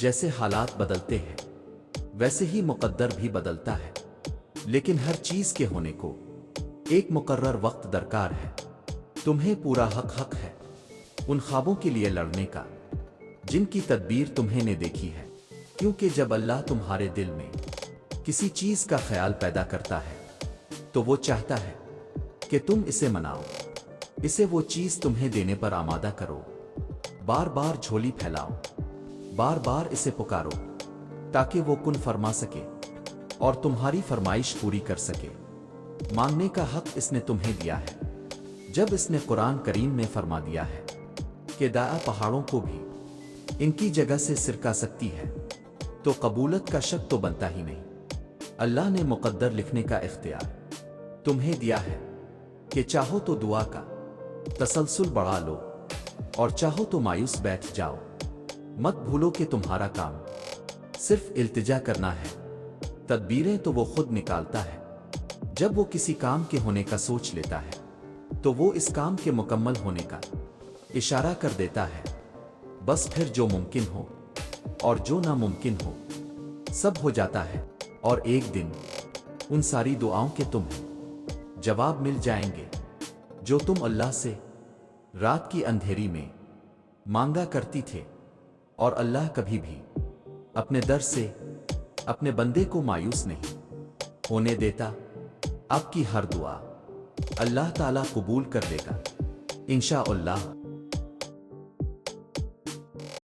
جیسے حالات بدلتے ہیں ویسے ہی مقدر بھی بدلتا ہے، لیکن ہر چیز کے ہونے کو ایک مقرر وقت درکار ہے۔ تمہیں پورا حق ہے ان خوابوں کے لیے لڑنے کا جن کی تدبیر تمہیں نے دیکھی ہے، کیونکہ جب اللہ تمہارے دل میں کسی چیز کا خیال پیدا کرتا ہے تو وہ چاہتا ہے کہ تم اسے مناؤ، اسے وہ چیز تمہیں دینے پر آمادہ کرو، بار بار جھولی پھیلاؤ، بار بار اسے پکارو تاکہ وہ کن فرما سکے اور تمہاری فرمائش پوری کر سکے۔ مانگنے کا حق اس نے تمہیں دیا ہے۔ جب اس نے قرآن کریم میں فرما دیا ہے کہ دایا پہاڑوں کو بھی ان کی جگہ سے سرکا سکتی ہے، تو قبولت کا شک تو بنتا ہی نہیں۔ اللہ نے مقدر لکھنے کا اختیار تمہیں دیا ہے کہ چاہو تو دعا کا تسلسل بڑھا لو اور چاہو تو مایوس بیٹھ جاؤ۔ مت بھولو کہ تمہارا کام صرف التجا کرنا ہے، تدبیریں تو وہ خود نکالتا ہے۔ جب وہ کسی کام کے ہونے کا سوچ لیتا ہے تو وہ اس کام کے مکمل ہونے کا اشارہ کر دیتا ہے۔ بس پھر جو ممکن ہو اور جو ناممکن ہو سب ہو جاتا ہے، اور ایک دن ان ساری دعاؤں کے تمہیں جواب مل جائیں گے جو تم اللہ سے رات کی اندھیری میں مانگا کرتی تھے۔ اور اللہ کبھی بھی اپنے در سے اپنے بندے کو مایوس نہیں ہونے دیتا۔ آپ کی ہر دعا اللہ تعالیٰ قبول کر لے گا انشاءاللہ۔